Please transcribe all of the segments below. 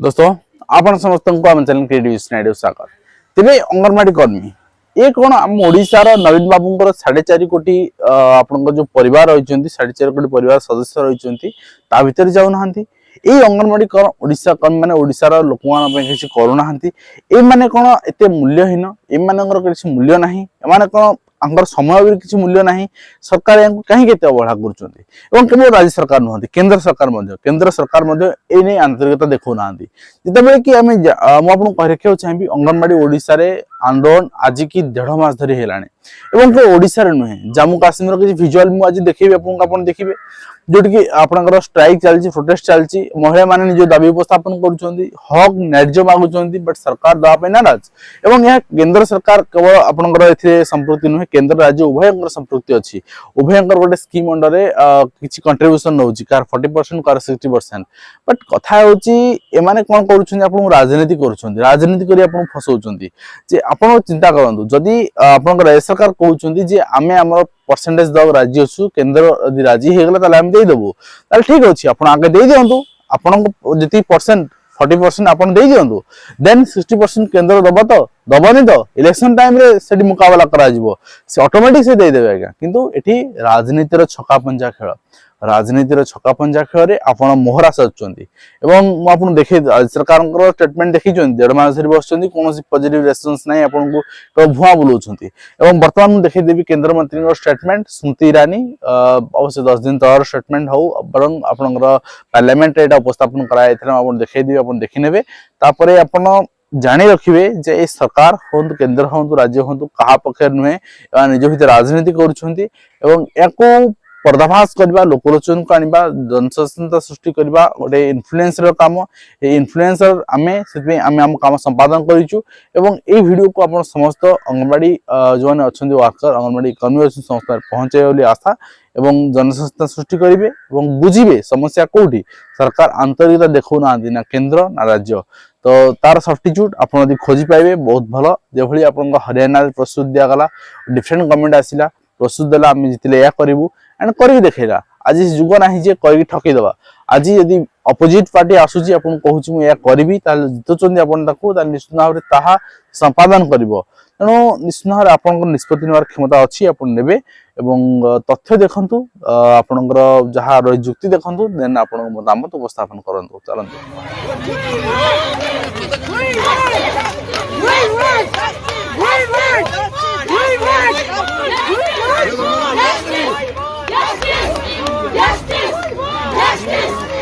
दोस्तों आपण समस्त को आम चैनल क्रिएटिव स्नाइडियो सागर तेरे अंगनवाड़ी कर्मी ये कौन आम ओडिशार नवीन बाबूंकर 4.5 कोटी आपण जो परिवार रही 4.5 कोटी परिवार सदस्य रही ता भीतर जाऊना ये अंगनवाड़ी कौन ओडिशा कर्मी मैंने ओडिशार लोक किसी करूना ये माने कौन एत मूल्यहीन एम किसी मूल्य ना एम कौन आंकर समय भी किसी मूल्य ना सरकार कहीं अवहेला कर राज्य सरकार नुहति केंद्र सरकार ए आंतरिकता देखना जिते कि आम मुझे कह रखा चाहिए अंगनवाड़ी ओडिशा रे आंदोलन आज की 1.5 मास धरी है ओडिशा रे नुहे जम्मू काश्मीर किसी भिजुआल मुझे देखी आप देखिए जोटि कि आपनकर स्ट्राइक चलची प्रोटेस्ट चलची महिला माने निज दाबी उपस्थापन करूछंती हक न्याय्य मागुछंती बट सरकार दवा पे नाराज एवं यह केंद्र सरकार केवल आपनकर एथिरे संपृक्ति नुहे केंद्र राज्य उभयंकर संपृक्ति अछि उभयंकर गोटे स्कीम अंडर रे किछि कंट्रीब्यूशन नउची कार 40% कार 60% बट कथा होची ए माने कोन करूछंती आपन राजनीति करूछंती राजनीति करी आपन फसौछंती जे आपन चिंता करंतु जदी आपनकर राज्य सरकार कहउछंती जे आमे हमर परसेंटेज दव राज्य अच्छु केंद्र यदि राजी हो गला ताले हम दे देबो ताले ठीक अछि आपण आगे दे दियंतु आपण जति परसेंट 40% आपण दे दियंतु देन 60% केंद्र दबा तो दबनी तो इलेक्शन टाइम रे सेठी मुकाबला करा जिवो से ऑटोमेटिक से दे देबे आज्ञा किंतु एठी राजनीतिर छक्का पंजा खेल राजनीतिर छक्का पंजा खेल रे आपण मोहरा सचुंती एवं मु आपन देखे सरकारଙ୍କର स्टेटमेंट देखि छन 1.5 मास धरि बसचंती कोनोसी पॉजिटिव रेस्पॉन्स नै आपन को भुआ बुलौछंती एवं वर्तमान मु देखि देबी केंद्र मंत्री रो स्टेटमेंट स्मृति ईरानी अवश्य 10 दिन तोर स्टेटमेंट हो बरं आपनकर पार्लियामेंट एटा उपस्थापन कराय थला आपन देखि देबी आपन देखि नेबे तापरे आपन जानी रखिए जे ए सरकार होंतु केंद्र होंतु राज्य होंतु कहा पक्षर नुहे निज भितर राजनीति करूछंती एवं एको पर्दाभास करबा लोकलोचन को आनिबा जनसचेतनता सृष्टि करबा गोटे इन्फ्लुएंसर काम ए इन्फ्लुएंसर आमे सेतबे आमे हम काम संपादन करिछु एवं ए वीडियो को आपण समस्त अंगनवाड़ी जो माने अछंती वर्कर अंगनवाड़ी कर्मी अछन संस्था पहुंचे बोली आशा एवं जनसचेतनता सृष्टि करिवे एवं बुझिबे समस्या कोठी सरकार आंतरिकता देखौ ना ना केंद्र ना राज्य तो तार सब्स्टिट्यूट आपण यदि खोजी पाइबे बहुत भलो जे भली आपण हरियाणा प्रस्तुत दिया गला डिफरेंट गवर्नमेंट आसिला प्रस्तुत देला आम जितले या करिवु एंड करके देखैला आज जुग नाही जे करके ठकी दबा आज यदि अपोजिट पार्टी आसुची आपण कहूची मु या करबी ताले जितचोंदी आपण ताको ताले निश्चित भाबरे ताहा संपादन करिवो तेणु निश्चित भाबरे आपण निष्पत्ति नेवार क्षमता अछि आपण नेबे एवं तथ्य देखंतु आपणकर जहा रही जुक्ति देखंतु देन आपण मतामत उपस्थापन करंतु चलंतु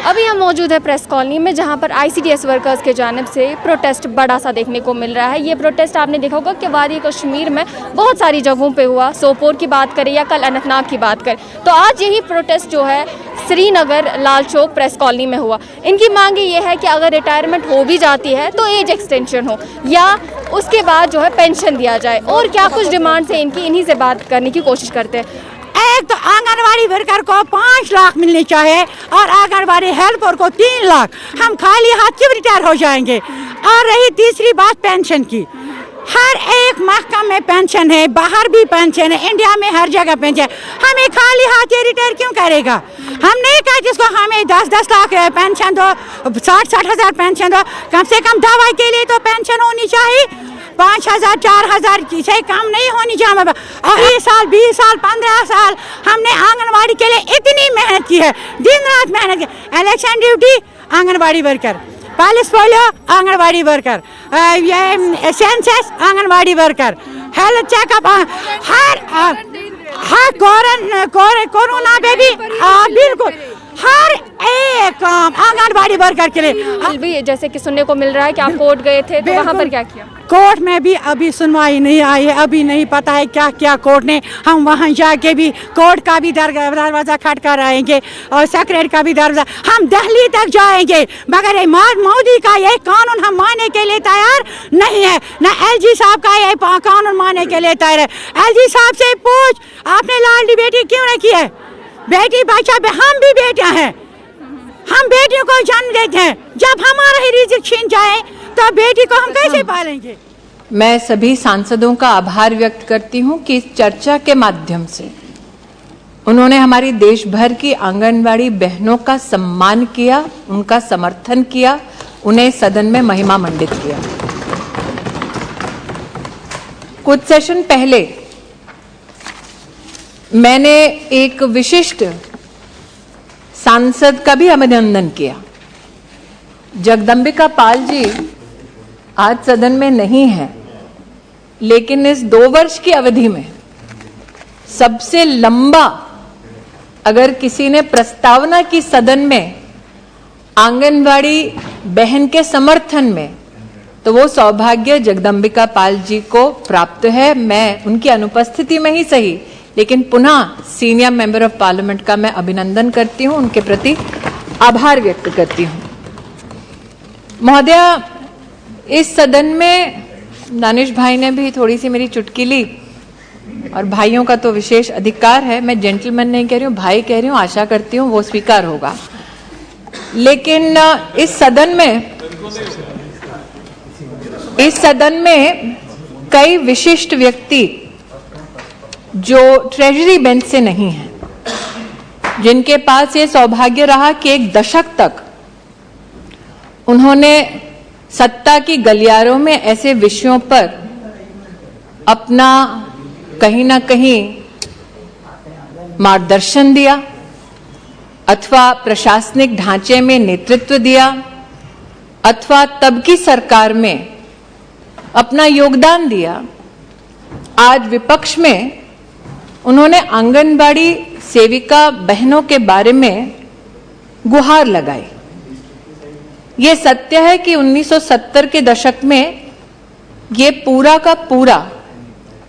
अभी हम मौजूद है प्रेस कॉलोनी में जहां पर ICDS वर्कर्स के जानिब से प्रोटेस्ट बड़ा सा देखने को मिल रहा है। ये प्रोटेस्ट आपने देखा होगा कि वादी कश्मीर में बहुत सारी जगहों पे हुआ, सोपोर की बात करें या कल अनंतनाग की बात करें, तो आज यही प्रोटेस्ट जो है श्रीनगर लाल चौक प्रेस कॉलोनी में हुआ। इनकी मांग ये है कि अगर रिटायरमेंट हो भी जाती है तो एज एक्सटेंशन हो या उसके बाद जो है पेंशन दिया जाए और क्या कुछ डिमांड्स है इनकी, इन्हीं से बात करने की कोशिश करते हैं। एक तो आंगनवाड़ी वर्कर को 5 लाख मिलने चाहिए और आंगनवाड़ी हेल्पर को 3 लाख। हम खाली हाथ क्यों रिटायर हो जाएंगे। और रही तीसरी बात पेंशन की, हर एक महकमे में पेंशन है, बाहर भी पेंशन है, इंडिया में हर जगह पेंशन। हमें खाली हाथ ये रिटायर क्यों करेगा। हम नहीं कहा जिसको हमें 10-10 लाख पेंशन दो, 60-60 हज़ार पेंशन दो, कम से कम दवाई के लिए तो पेंशन होनी चाहिए। 5,000 4,000 से कम नहीं होनी चाहिए। 20 साल 20 साल 15 साल हमने आंगनवाड़ी के लिए इतनी मेहनत की है, दिन रात मेहनत की। Election duty anganwadi worker, police polio anganwadi worker, ये census anganwadi worker, health checkup हर कोरोना में भी बिल्कुल हर एक काम आंगनवाड़ी वर्कर के लिए। भी जैसे कि सुनने को मिल रहा है कि आप कोर्ट गए थे तो वहाँ पर क्या किया। कोर्ट में भी अभी सुनवाई नहीं आई है, अभी नहीं पता है क्या क्या कोर्ट ने। हम वहाँ जाके भी कोर्ट का भी दरवाज़ा खटखट आएंगे और सेक्रेटरी का भी दरवाज़ा, हम दिल्ली तक जाएंगे मगर ये मोदी का ये कानून हम मानने के लिए तैयार नहीं है, ना LG साहब का ये कानून मानने के लिए तैयार है। LG साहब से पूछ आपने लाडली बेटी क्यों नहीं की है। बेटी बच्चा हम भी बेटियां हैं, हम बेटियों को जन्म देते हैं। जब हमारा ही रिज़्क छीन जाए तो बेटी को हम कैसे पालेंगे। मैं सभी सांसदों का आभार व्यक्त करती हूं कि इस चर्चा के माध्यम से उन्होंने हमारी देश भर की आंगनवाड़ी बहनों का सम्मान किया, उनका समर्थन किया, उन्हें सदन में महिमा मंडित किया। कुछ सेशन पहले मैंने एक विशिष्ट सांसद का भी अभिनंदन किया। जगदम्बिका पाल जी आज सदन में नहीं है, लेकिन इस 2 वर्ष की अवधि में सबसे लंबा अगर किसी ने प्रस्तावना की सदन में आंगनवाड़ी बहन के समर्थन में, तो वो सौभाग्य जगदम्बिका पाल जी को प्राप्त है। मैं उनकी अनुपस्थिति में ही सही, लेकिन पुनः सीनियर मेंबर ऑफ पार्लियामेंट का मैं अभिनंदन करती हूं, उनके प्रति आभार व्यक्त करती हूं। महोदया, इस सदन में दानिश भाई ने भी थोड़ी सी मेरी चुटकी ली, और भाइयों का तो विशेष अधिकार है, मैं जेंटलमैन नहीं कह रही हूं, भाई कह रही हूं, आशा करती हूं वो स्वीकार होगा। लेकिन इस सदन में कई विशिष्ट व्यक्ति जो ट्रेजरी बेंच से नहीं हैं, जिनके पास ये सौभाग्य रहा कि 1 दशक तक उन्होंने सत्ता की गलियारों में ऐसे विषयों पर अपना कहीं ना कहीं मार्गदर्शन दिया अथवा प्रशासनिक ढांचे में नेतृत्व दिया अथवा तब की सरकार में अपना योगदान दिया। आज विपक्ष में उन्होंने आंगनबाड़ी सेविका बहनों के बारे में गुहार लगाई। ये सत्य है कि 1970 के दशक में ये पूरा का पूरा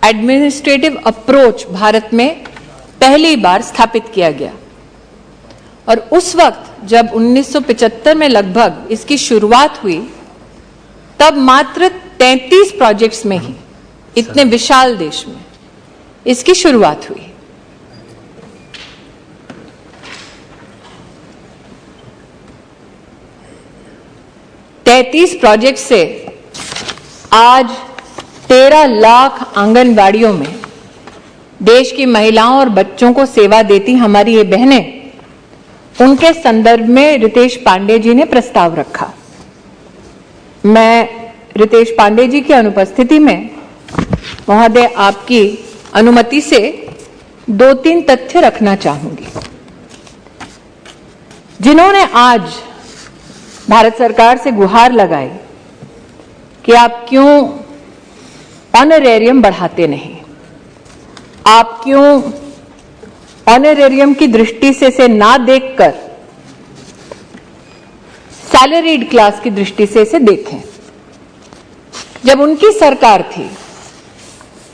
एडमिनिस्ट्रेटिव अप्रोच भारत में पहली बार स्थापित किया गया, और उस वक्त जब 1975 में लगभग इसकी शुरुआत हुई, तब मात्र 33 प्रोजेक्ट्स में ही इतने विशाल देश में इसकी शुरुआत हुई। प्रोजेक्ट से आज 13 लाख आंगनवाड़ियों में देश की महिलाओं और बच्चों को सेवा देती हमारी ये बहनें, उनके संदर्भ में रितेश पांडे जी ने प्रस्ताव रखा। मैं रितेश पांडे जी की अनुपस्थिति में महोदय आपकी अनुमति से 2-3 तथ्य रखना चाहूंगी, जिन्होंने आज भारत सरकार से गुहार लगाई कि आप क्यों ऑनरेरियम बढ़ाते नहीं, आप क्यों ऑनरेरियम की दृष्टि से इसे ना देखकर सैलरीड क्लास की दृष्टि से इसे देखें। जब उनकी सरकार थी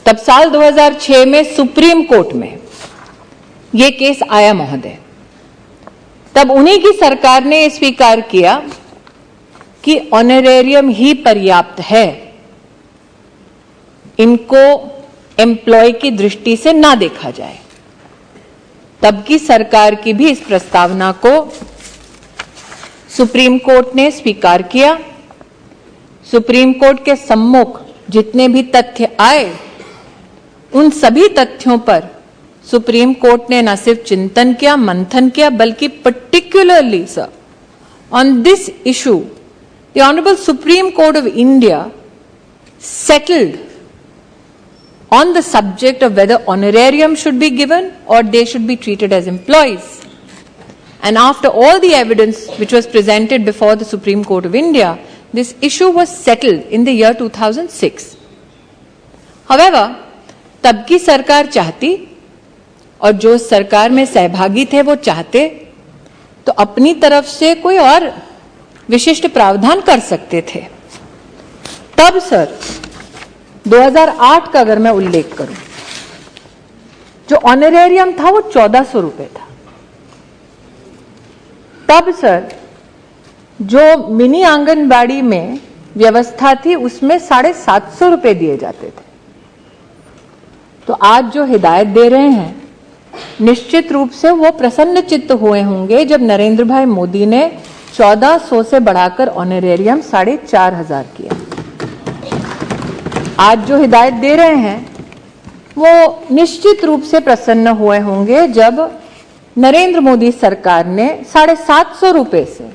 तब साल 2006 में सुप्रीम कोर्ट में यह केस आया महोदय, तब उन्हीं की सरकार ने स्वीकार किया कि ऑनरेरियम ही पर्याप्त है, इनको एम्प्लॉय की दृष्टि से ना देखा जाए। तब की सरकार की भी इस प्रस्तावना को सुप्रीम कोर्ट ने स्वीकार किया। सुप्रीम कोर्ट के सम्मुख जितने भी तथ्य आए, उन सभी तथ्यों पर सुप्रीम कोर्ट ने न सिर्फ चिंतन किया, मंथन किया, बल्कि particularly sir on this issue the Honorable Supreme Court of India settled on the subject of whether honorarium should be given or they should be treated as employees. And after all the evidence which was presented before the Supreme Court of India, this issue was settled in the year 2006. However, तब की सरकार चाहती और जो सरकार में सहभागी थे वो चाहते तो अपनी तरफ से कोई और विशिष्ट प्रावधान कर सकते थे। तब सर 2008 का अगर मैं उल्लेख करूं, जो ऑनरेरियम था वो 1400 रुपए था। तब सर जो मिनी आंगनबाड़ी में व्यवस्था थी उसमें 750 रुपए दिए जाते थे। तो आज जो हिदायत दे रहे हैं, निश्चित रूप से वो प्रसन्न चित्त हुए होंगे जब नरेंद्र भाई मोदी ने 1400 से बढ़ाकर ऑनरेरियम 4500 किया। आज जो हिदायत दे रहे हैं वो निश्चित रूप से प्रसन्न हुए होंगे जब नरेंद्र मोदी सरकार ने 750 रुपए से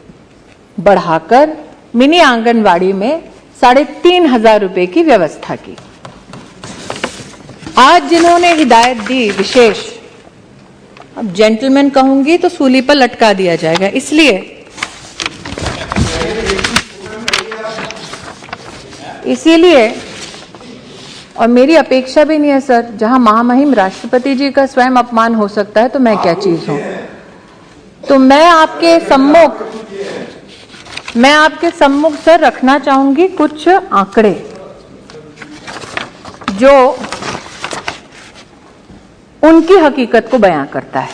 बढ़ाकर मिनी आंगनवाड़ी में 3,500 रुपए की व्यवस्था की। आज जिन्होंने हिदायत दी विशेष, अब जेंटलमैन कहूंगी तो सूली पर लटका दिया जाएगा, इसीलिए और मेरी अपेक्षा भी नहीं है सर, जहां महामहिम राष्ट्रपति जी का स्वयं अपमान हो सकता है तो मैं क्या चीज हूं। तो मैं आपके सम्मुख सर रखना चाहूंगी कुछ आंकड़े जो उनकी हकीकत को बयां करता है।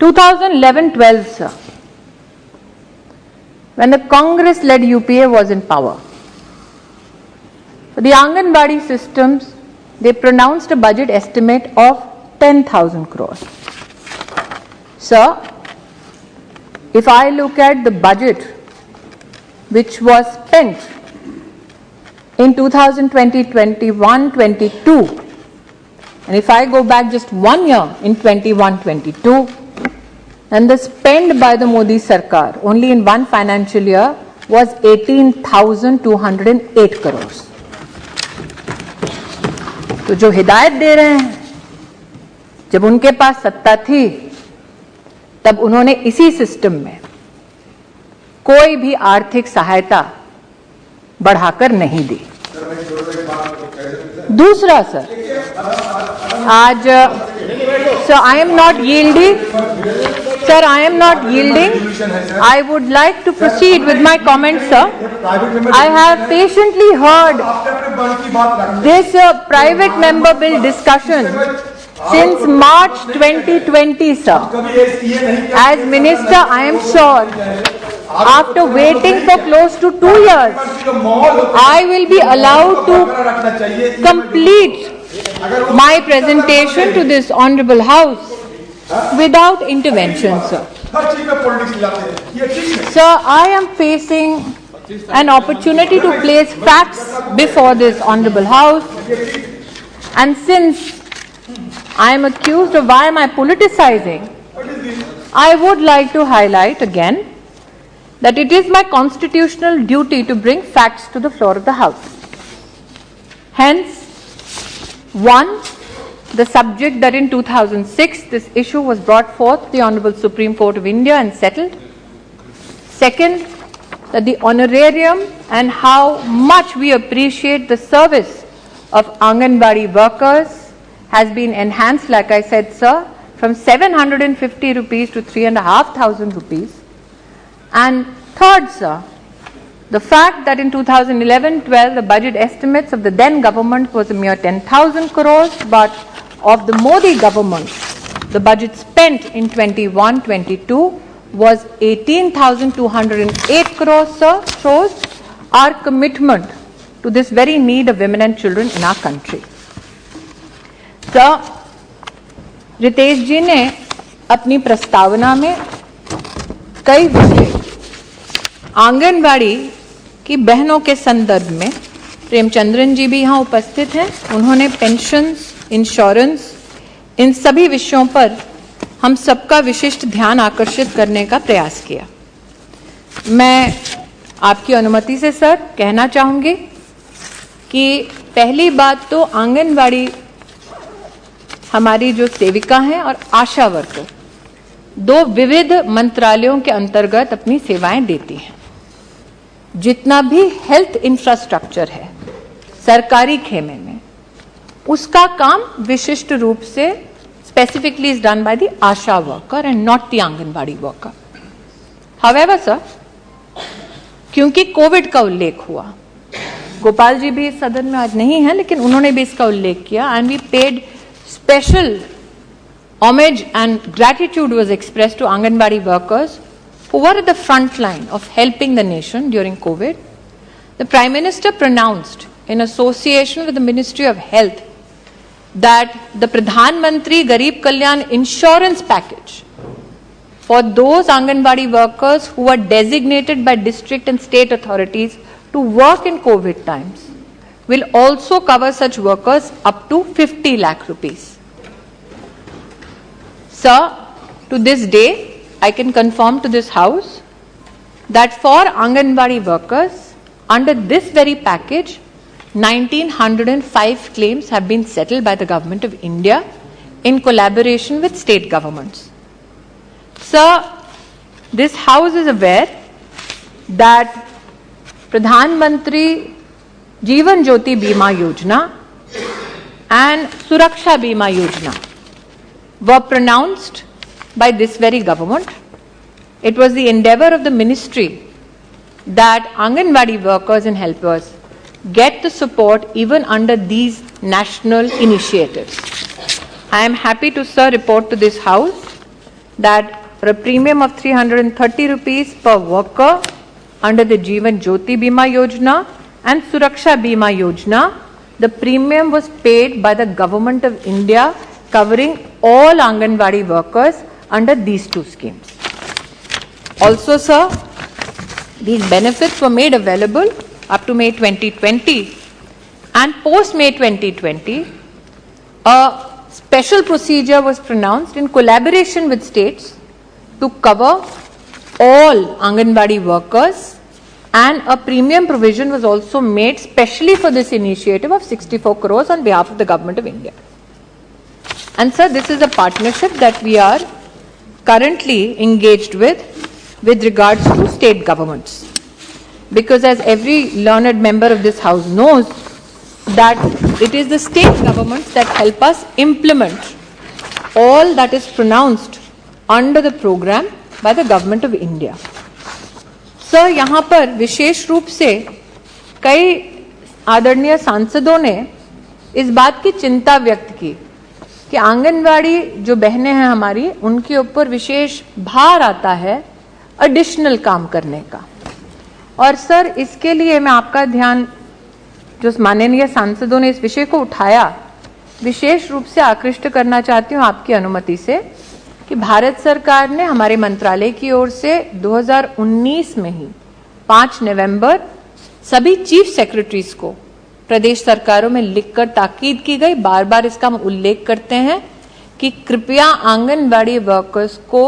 2011-12 sir, when the Congress-led UPA was in power, for the Anganwadi systems, they pronounced a budget estimate of 10,000 crores. Sir, if I look at the budget which was spent in 2020-21-22, and if I go back just 1 year in 21-22, and the spend by the Modi Sarkar only in one financial year was 18,208 crores. तो जो हिदायत दे रहे हैं, जब उनके पास सत्ता थी तब उन्होंने इसी सिस्टम में कोई भी आर्थिक सहायता बढ़ाकर नहीं दी। दूसरा सर, आज sir I am not yielding. Sir, I am not yielding. I would like to proceed with my comments, sir. I have patiently heard this private member bill discussion since March 2020, sir. As Minister, I am sure after waiting for close to 2 years, I will be allowed to complete my presentation to this Honorable House without intervention, sir. Sir, I am facing an opportunity to place facts before this Honorable House, and since I am accused of why am I politicizing, I would like to highlight again that it is my constitutional duty to bring facts to the floor of the House. Hence, one, the subject that in 2006 this issue was brought forth the Honorable Supreme Court of India and settled. Second, that the honorarium and how much we appreciate the service of Anganwadi workers has been enhanced, like I said, sir, from 750 rupees to 3,500 rupees. And third, sir, the fact that in 2011-12 the budget estimates of the then government was a mere 10,000 crores, but of the Modi government, the budget spent in 21-22 was 18,208 crores, sir, shows our commitment to this very need of women and children in our country. Sir, Ritesh ji ने अपनी प्रस्तावना में कई विषय आंगनवाड़ी की बहनों के संदर्भ में, प्रेमचंद्रन जी भी यहाँ उपस्थित हैं, उन्होंने पेंशन्स, इंश्योरेंस, इन सभी विषयों पर हम सबका विशिष्ट ध्यान आकर्षित करने का प्रयास किया। मैं आपकी अनुमति से सर कहना चाहूंगी कि पहली बात तो आंगनवाड़ी हमारी जो सेविका हैं और आशा वर्कर 2 विविध मंत्रालयों के अंतर्गत अपनी सेवाएं देती हैं। जितना भी हेल्थ इंफ्रास्ट्रक्चर है सरकारी खेमे में, उसका काम विशिष्ट रूप से specifically is done by the ASHA worker and not the Anganwadi worker. However, sir, क्योंकि कोविड का उल्लेख हुआ, गोपाल जी भी इस सदन में आज नहीं है, लेकिन उन्होंने भी इसका उल्लेख किया, and we paid special homage and gratitude was expressed to Anganwadi workers who were at the front line of helping the nation during COVID. The Prime Minister pronounced in association with the Ministry of Health that the Pradhan Mantri Garib Kalyan insurance package for those Anganwadi workers who were designated by district and state authorities to work in COVID times will also cover such workers up to 50 lakh rupees. Sir, to this day, I can confirm to this House that for Anganwadi workers, under this very package, 1905 claims have been settled by the Government of India in collaboration with state governments. Sir, this House is aware that Pradhan Mantri Jeevan Jyoti Bima Yojana and Suraksha Bima Yojana were pronounced by this very government. It was the endeavor of the ministry that Anganwadi workers and helpers get the support even under these national initiatives. I am happy to, sir, report to this House that for a premium of 330 rupees per worker under the Jeevan Jyoti Bima Yojana and Suraksha Bima Yojana, the premium was paid by the Government of India, covering all Anganwadi workers under these two schemes. Also, sir, these benefits were made available up to May 2020, and post May 2020, a special procedure was pronounced in collaboration with states to cover all Anganwadi workers, and a premium provision was also made specially for this initiative of 64 crores on behalf of the Government of India. And sir, this is a partnership that we are currently engaged with regards to state governments. Because as every learned member of this House knows, that it is the state governments that help us implement all that is pronounced under the program by the Government of India. Sir, यहाँ पर विशेष रूप से कई आदरणीय सांसदों ने इस बात की चिंता व्यक्त की कि आंगनवाड़ी जो बहनें हैं हमारी, उनके ऊपर विशेष भार आता है एडिशनल काम करने का। और सर, इसके लिए मैं आपका ध्यान, जो माननीय सांसदों ने इस विषय को उठाया, विशेष रूप से आकृष्ट करना चाहती हूं आपकी अनुमति से कि भारत सरकार ने हमारे मंत्रालय की ओर से 2019 में ही 5 नवंबर सभी चीफ सेक्रेटरीज को प्रदेश सरकारों में लिखकर ताकीद की गई। बार बार इसका हम उल्लेख करते हैं कि कृपया आंगनबाड़ी वर्कर्स को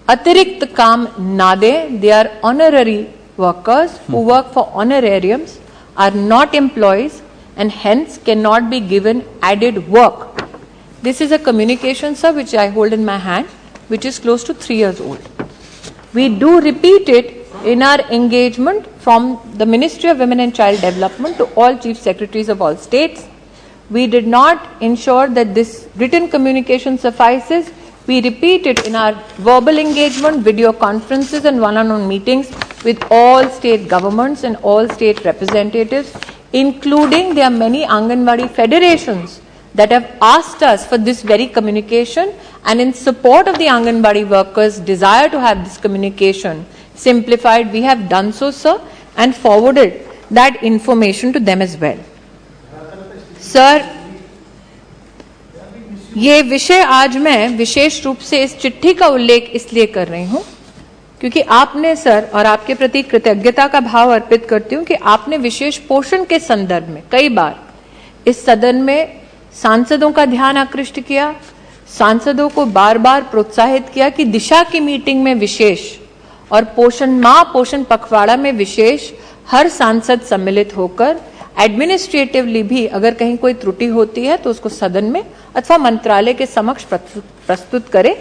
अतिरिक्त काम ना दें। They are honorary workers who work for honorariums, are not employees and hence cannot be given added work. This is a communication, sir, which I hold in my hand, which is close to 3 years old. We do repeat it in our engagement from the Ministry of Women and Child Development to all chief secretaries of all states. We did not ensure that this written communication suffices. We repeat it in our verbal engagement, video conferences and one-on-one meetings with all state governments and all state representatives, including there are many Anganwadi federations that have asked us for this very communication, and in support of the Anganwadi workers' desire to have this communication simplified, we have done so, sir, and forwarded that information to them as well. Sir, ये विषय आज मैं विशेष रूप से इस चिट्ठी का उल्लेख इसलिए कर रही हूं क्योंकि आपने, सर, और आपके प्रति कृतज्ञता का भाव अर्पित करती हूं कि आपने विशेष पोषण के संदर्भ में कई बार इस सदन में सांसदों का ध्यान आकृष्ट किया, सांसदों को बार बार प्रोत्साहित किया कि दिशा की मीटिंग में विशेष और पोषण माह, पोषण पखवाड़ा में विशेष हर सांसद सम्मिलित होकर एडमिनिस्ट्रेटिवली भी अगर कहीं कोई त्रुटि होती है तो उसको सदन में अथवा मंत्रालय के समक्ष प्रस्तुत करे।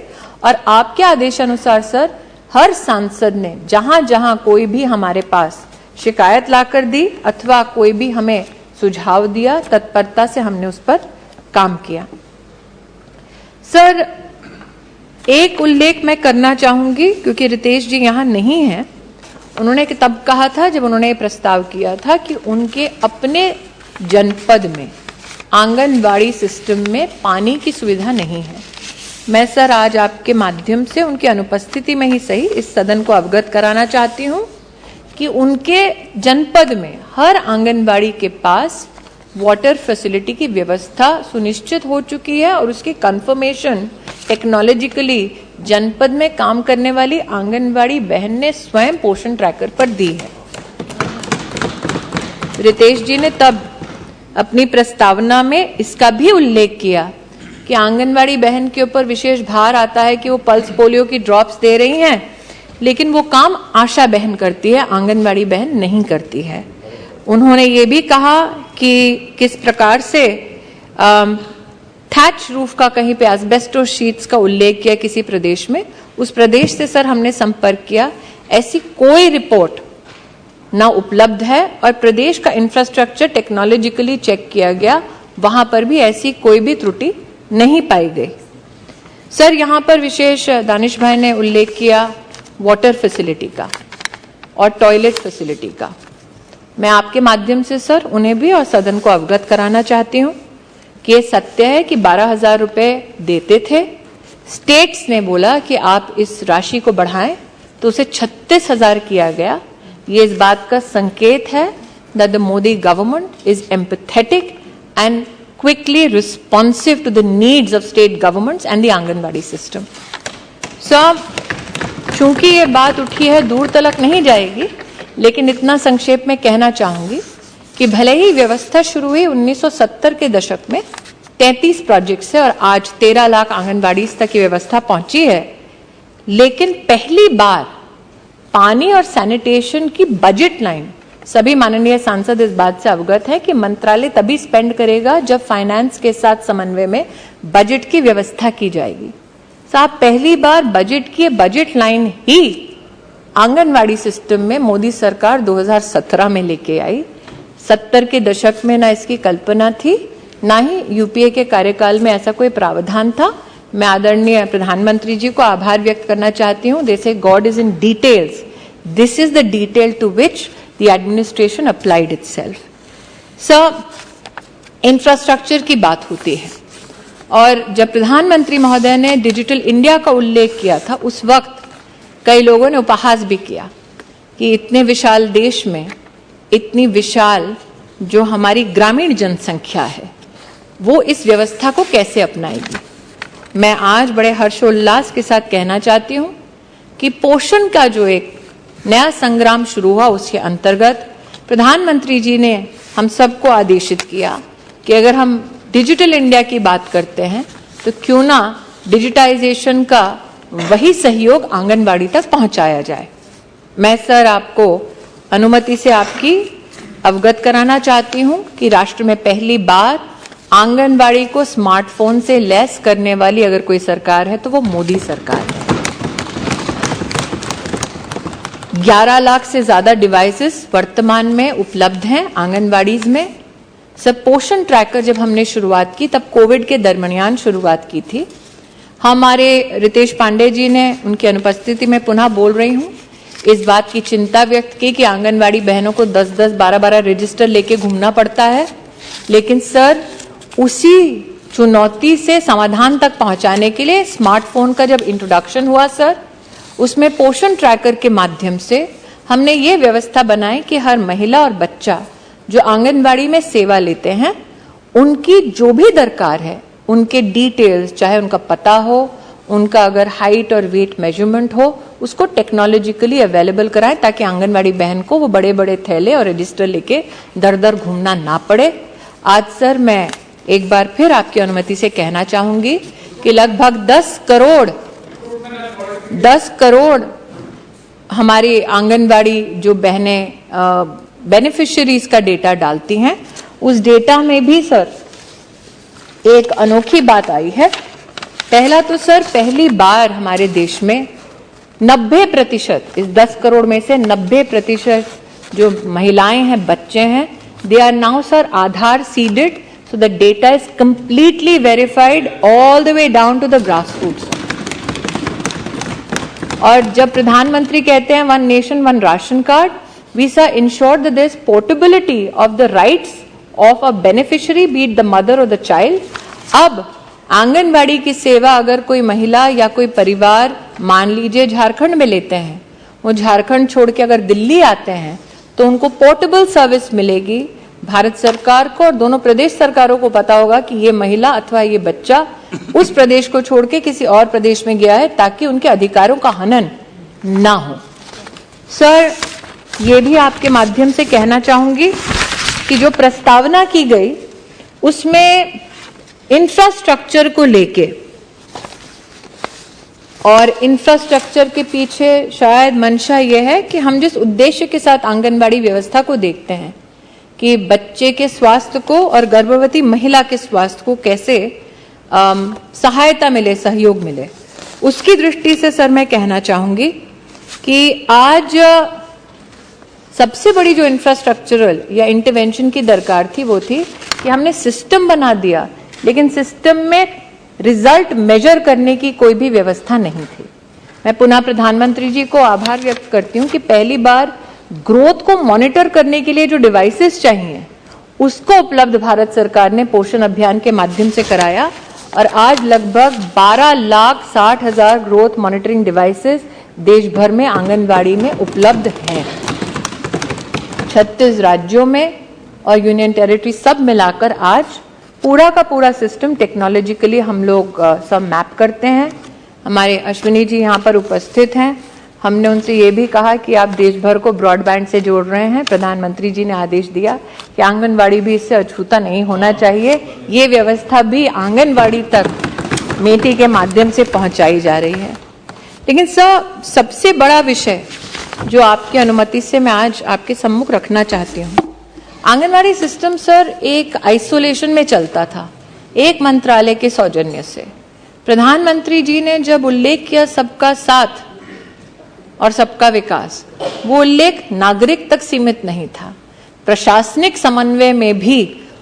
और आपके आदेशानुसार, सर, हर सांसद ने जहां जहां कोई भी हमारे पास शिकायत लाकर दी अथवा कोई भी हमें सुझाव दिया, तत्परता से हमने उस पर काम किया। सर, एक उल्लेख मैं करना चाहूंगी क्योंकि रितेश जी यहां नहीं हैं। उन्होंने तब कहा था जब उन्होंने प्रस्ताव किया था कि उनके अपने जनपद में आंगनबाड़ी सिस्टम में पानी की सुविधा नहीं है। मैं, सर, आज आपके माध्यम से उनकी अनुपस्थिति में ही सही इस सदन को अवगत कराना चाहती हूं कि उनके जनपद में हर आंगनबाड़ी के पास वाटर फैसिलिटी की व्यवस्था सुनिश्चित हो चुकी है और उसकी कंफर्मेशन टेक्नोलॉजिकली जनपद में काम करने वाली आंगनबाड़ी बहन ने स्वयं पोषण ट्रैकर पर दी है। रितेश जी ने तब अपनी प्रस्तावना में इसका भी उल्लेख किया कि आंगनवाड़ी बहन के ऊपर विशेष भार आता है कि वो पल्स पोलियो की ड्रॉप्स दे रही हैं, लेकिन वो काम आशा बहन करती है, आंगनवाड़ी बहन नहीं करती है। उन्होंने ये भी कहा कि किस प्रकार से थैच रूफ का कहीं पे एस्बेस्टोस शीट्स का उल्लेख किया किसी प्रदेश में, उस प्रदेश से सर हमने संपर्क किया, ऐसी कोई रिपोर्ट ना उपलब्ध है और प्रदेश का इंफ्रास्ट्रक्चर टेक्नोलॉजिकली चेक किया गया, वहां पर भी ऐसी कोई भी त्रुटि नहीं पाई गई। सर यहाँ पर विशेष दानिश भाई ने उल्लेख किया वाटर फैसिलिटी का और टॉयलेट फैसिलिटी का। मैं आपके माध्यम से सर उन्हें भी और सदन को अवगत कराना चाहती हूँ कि ये सत्य है कि 12,000 रुपए देते थे, स्टेट्स ने बोला कि आप इस राशि को बढ़ाएं तो उसे 36,000 किया गया। ये इस बात का संकेत है that the Modi government is empathetic and quickly responsive to the needs of state governments and the anganwadi system. So, चूंकि ये बात उठी है दूर तलक नहीं जाएगी, लेकिन इतना संक्षेप में कहना चाहूंगी कि भले ही व्यवस्था शुरू हुई 1970 के दशक में 33 प्रोजेक्ट से और आज 13 लाख आंगनबाड़ी तक की व्यवस्था पहुंची है, लेकिन पहली बार पानी और सैनिटेशन की बजट लाइन, सभी माननीय सांसद इस बात से अवगत है कि मंत्रालय तभी स्पेंड करेगा जब फाइनेंस के साथ समन्वय में बजट की व्यवस्था की जाएगी। साहब पहली बार बजट की बजट लाइन ही आंगनवाड़ी सिस्टम में मोदी सरकार 2017 में लेके आई। 70 के दशक में ना इसकी कल्पना थी, ना ही यूपीए के कार्यकाल में ऐसा कोई प्रावधान था। मैं आदरणीय प्रधानमंत्री जी को आभार व्यक्त करना चाहती हूँ। They say God is in details, this is the detail to which the administration applied itself. Sir infrastructure की बात होती है और जब प्रधानमंत्री महोदय ने डिजिटल इंडिया का उल्लेख किया था, उस वक्त कई लोगों ने उपहास भी किया कि इतने विशाल देश में इतनी विशाल जो हमारी ग्रामीण जनसंख्या है वो इस व्यवस्था को कैसे अपनाएगी। मैं आज बड़े हर्षोल्लास के साथ कहना चाहती हूं कि पोषण का जो एक नया संग्राम शुरू हुआ, उसके अंतर्गत प्रधानमंत्री जी ने हम सबको आदेशित किया कि अगर हम डिजिटल इंडिया की बात करते हैं तो क्यों ना डिजिटाइजेशन का वही सहयोग आंगनबाड़ी तक पहुंचाया जाए। मैं सर आपको अनुमति से आपकी अवगत कराना चाहती हूं कि राष्ट्र में पहली बार आंगनबाड़ी को स्मार्टफोन से लैस करने वाली अगर कोई सरकार है तो वो मोदी सरकार है। 11 लाख से ज्यादा डिवाइसेस वर्तमान में उपलब्ध हैं आंगनबाड़ीज में। सब पोषण ट्रैकर जब हमने शुरुआत की तब कोविड के दरमियान शुरुआत की थी। हमारे रितेश पांडे जी ने उनकी अनुपस्थिति में पुनः बोल रही हूं, इस बात की चिंता व्यक्त की कि आंगनबाड़ी बहनों को 10-10, 12-12 रजिस्टर लेके घूमना पड़ता है। लेकिन सर उसी चुनौती से समाधान तक पहुंचाने के लिए स्मार्टफोन का जब इंट्रोडक्शन हुआ सर, उसमें पोषण ट्रैकर के माध्यम से हमने ये व्यवस्था बनाई कि हर महिला और बच्चा जो आंगनबाड़ी में सेवा लेते हैं उनकी जो भी दरकार है, उनके डिटेल्स, चाहे उनका पता हो, उनका अगर हाइट और वेट मेजरमेंट हो, उसको टेक्नोलॉजिकली अवेलेबल कराएं ताकि आंगनबाड़ी बहन को वो बड़े बड़े थैले और रजिस्टर लेके दर दर घूमना ना पड़े। आज सर मैं एक बार फिर आपकी अनुमति से कहना चाहूंगी कि लगभग 10 करोड़ हमारी आंगनबाड़ी जो बहनें बेनिफिशियरीज का डेटा डालती हैं, उस डेटा में भी सर एक अनोखी बात आई है। पहला तो सर पहली बार हमारे देश में 90%, इस 10 करोड़ में से 90% जो महिलाएं हैं, बच्चे हैं, they are now sir Aadhaar seeded, so the data is completely verified all the way down to the grass roots. और जब प्रधानमंत्री कहते हैं one nation one ration card, we sir ensure that there is portability of the rights of a beneficiary, be it the mother और the child. अब आंगनबाड़ी की सेवा अगर कोई महिला या कोई परिवार मान लीजिए झारखंड में लेते हैं, वो झारखंड छोड़ के अगर दिल्ली आते हैं तो उनको पोर्टेबल सर्विस मिलेगी। भारत सरकार को और दोनों प्रदेश सरकारों को पता होगा कि ये महिला अथवा ये बच्चा उस प्रदेश को छोड़ के किसी और प्रदेश में गया है, ताकि उनके अधिकारों का हनन ना हो। सर ये भी आपके माध्यम से कहना चाहूंगी कि जो प्रस्तावना की गई उसमें इंफ्रास्ट्रक्चर को लेके, और इंफ्रास्ट्रक्चर के पीछे शायद मंशा यह है कि हम जिस उद्देश्य के साथ आंगनबाड़ी व्यवस्था को देखते हैं कि बच्चे के स्वास्थ्य को और गर्भवती महिला के स्वास्थ्य को कैसे सहायता मिले, सहयोग मिले, उसकी दृष्टि से सर मैं कहना चाहूंगी कि आज सबसे बड़ी जो इंफ्रास्ट्रक्चरल या इंटरवेंशन की दरकार थी वो थी कि हमने सिस्टम बना दिया, लेकिन सिस्टम में रिजल्ट मेजर करने की कोई भी व्यवस्था नहीं थी। मैं पुनः प्रधानमंत्री जी को आभार व्यक्त करती हूं कि पहली बार ग्रोथ को मॉनिटर करने के लिए जो डिवाइसेस चाहिए उसको उपलब्ध भारत सरकार ने पोषण अभियान के माध्यम से कराया, और आज लगभग 12,60,000 ग्रोथ मॉनिटरिंग डिवाइसेस देश भर में आंगनबाड़ी में उपलब्ध हैं। 36 राज्यों में और यूनियन टेरिटरी सब मिलाकर आज पूरा का पूरा सिस्टम टेक्नोलॉजिकली हम लोग सब मैप करते हैं। हमारे अश्विनी जी यहाँ पर उपस्थित हैं। हमने उनसे ये भी कहा कि आप देश भर को ब्रॉडबैंड से जोड़ रहे हैं। प्रधानमंत्री जी ने आदेश दिया कि आंगनवाड़ी भी इससे अछूता नहीं होना चाहिए, ये व्यवस्था भी आंगनवाड़ी तक मेटी के माध्यम से पहुंचाई जा रही है। लेकिन सर, सबसे बड़ा विषय जो आपकी अनुमति से मैं आज आपके सम्मुख रखना चाहती हूँ, आंगनवाड़ी सिस्टम सर एक आइसोलेशन में चलता था, एक मंत्रालय के सौजन्य से। प्रधानमंत्री जी ने जब उल्लेख किया सबका साथ और सबका विकास, वो उल्लेख नागरिक तक सीमित नहीं था, प्रशासनिक समन्वय में भी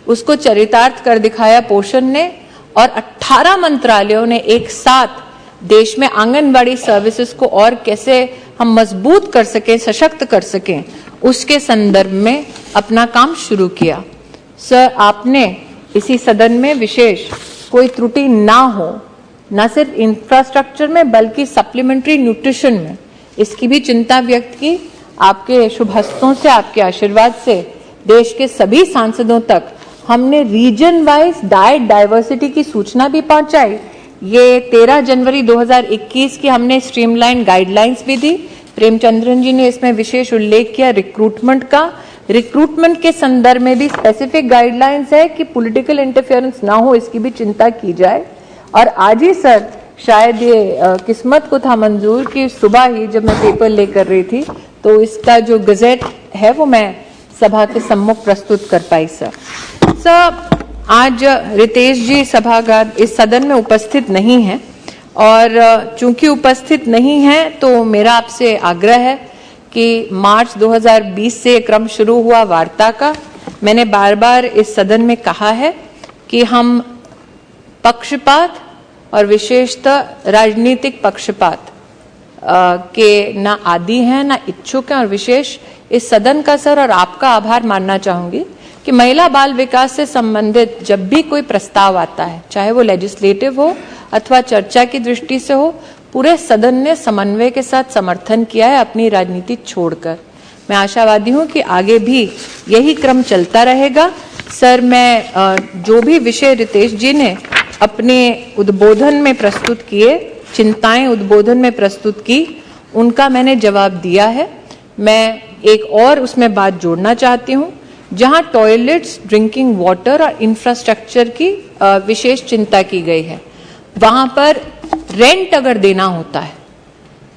उसको चरितार्थ कर दिखाया पोषण ने, और 18 मंत्रालयों ने एक साथ देश में आंगनबाड़ी सर्विसेज को और कैसे हम मजबूत कर सकें, सशक्त कर सकें, उसके संदर्भ में अपना काम शुरू किया। सर, आपने इसी सदन में विशेष कोई त्रुटि ना हो, न सिर्फ इंफ्रास्ट्रक्चर में बल्कि सप्लीमेंट्री न्यूट्रिशन में, इसकी भी चिंता व्यक्त की। आपके शुभ हस्तों से, आपके आशीर्वाद से देश के सभी सांसदों तक हमने रीजन वाइज डाइट डाइवर्सिटी की सूचना भी पहुंचाई। ये 13 जनवरी 2021 की हमने स्ट्रीमलाइन गाइडलाइंस भी दी। प्रेमचंद्रन जी ने इसमें विशेष उल्लेख किया रिक्रूटमेंट का। रिक्रूटमेंट के संदर्भ में भी स्पेसिफिक गाइडलाइंस है कि पॉलिटिकल इंटरफेरेंस ना हो, इसकी भी चिंता की जाए। और आज ही सर, शायद ये किस्मत को था मंजूर कि सुबह ही जब मैं पेपर लेकर रही थी तो इसका जो गजेट है वो मैं सभा के सम्मुख प्रस्तुत कर पाई। सर, आज रितेश जी सभागार इस सदन में उपस्थित नहीं है, और चूंकि उपस्थित नहीं है तो मेरा आपसे आग्रह है कि मार्च 2020 से क्रम शुरू हुआ वार्ता का। मैंने बार बार इस सदन में कहा है कि हम पक्षपात और विशेषतः राजनीतिक पक्षपात के ना आदी हैं, ना इच्छुक हैं, और विशेष इस सदन का सर और आपका आभार मानना चाहूंगी कि महिला बाल विकास से संबंधित जब भी कोई प्रस्ताव आता है, चाहे वो लेजिस्लेटिव हो अथवा चर्चा की दृष्टि से हो, पूरे सदन ने समन्वय के साथ समर्थन किया है अपनी राजनीति छोड़कर। मैं आशावादी हूं कि आगे भी यही क्रम चलता रहेगा। सर, मैं जो भी विषय रितेश जी ने अपने उद्बोधन में प्रस्तुत किए, चिंताएं उद्बोधन में प्रस्तुत की, उनका मैंने जवाब दिया है। मैं एक और उसमें बात जोड़ना चाहती हूं, जहां टॉयलेट्स, ड्रिंकिंग वाटर और इंफ्रास्ट्रक्चर की विशेष चिंता की गई है, वहां पर रेंट अगर देना होता है,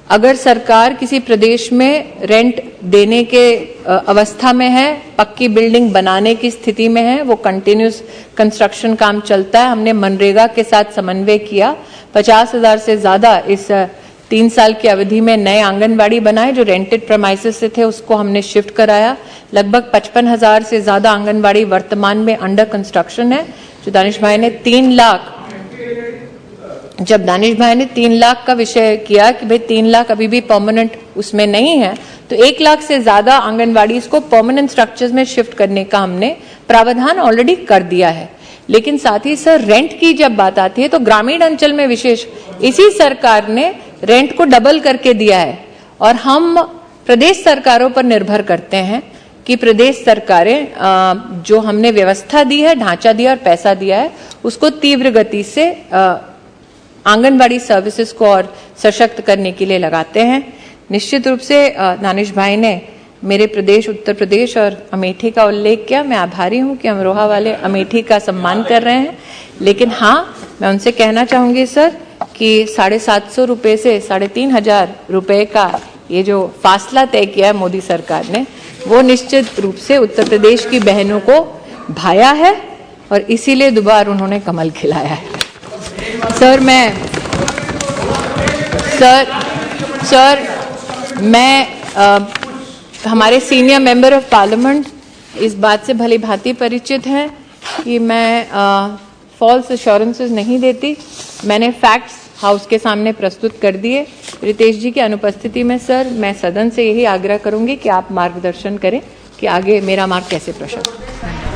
अगर सरकार किसी प्रदेश में रेंट देने के अवस्था में है, पक्की बिल्डिंग बनाने की स्थिति में है, वो कंटिन्यूस कंस्ट्रक्शन काम चलता है, हमने मनरेगा के साथ समन्वय किया, 50,000 से ज्यादा इस 3 साल की अवधि में नए आंगनबाड़ी बनाए जो रेंटेड प्रेमाइसेस से थे, उसको हमने शिफ्ट कराया। लगभग 55,000 से ज्यादा आंगनबाड़ी वर्तमान में अंडर कंस्ट्रक्शन है। जो दानिश भाई ने 3 लाख, जब दानिश भाई ने 3 लाख का विषय किया कि भाई 3 लाख अभी भी परमानेंट उसमें नहीं है, तो 1 लाख से ज्यादा आंगनबाड़ी इसको परमानेंट स्ट्रक्चर्स में शिफ्ट करने का हमने प्रावधान ऑलरेडी कर दिया है। लेकिन साथ ही सर, रेंट की जब बात आती है तो ग्रामीण अंचल में विशेष इसी सरकार ने रेंट को डबल करके दिया है, और हम प्रदेश सरकारों पर निर्भर करते हैं कि प्रदेश सरकारें जो हमने व्यवस्था दी है, ढांचा दिया और पैसा दिया है, उसको तीव्र गति से आंगनबाड़ी सर्विसेज को और सशक्त करने के लिए लगाते हैं। निश्चित रूप से दानिश भाई ने मेरे प्रदेश उत्तर प्रदेश और अमेठी का उल्लेख किया। मैं आभारी हूं कि अमरोहा वाले अमेठी का सम्मान कर रहे हैं, लेकिन हाँ, मैं उनसे कहना चाहूंगी सर कि 750 रुपये से 3500 रुपये का ये जो फासला तय किया है मोदी सरकार ने, वो निश्चित रूप से उत्तर प्रदेश की बहनों को भाया है और इसीलिए दोबारा उन्होंने कमल खिलाया है। हमारे सीनियर मेंबर ऑफ पार्लियामेंट इस बात से भली भांति परिचित हैं कि मैं फॉल्स अश्योरेंसेस नहीं देती। मैंने फैक्ट्स हाउस के सामने प्रस्तुत कर दिए। रितेश जी की अनुपस्थिति में सर, मैं सदन से यही आग्रह करूंगी कि आप मार्गदर्शन करें कि आगे मेरा मार्ग कैसे प्रशस्त।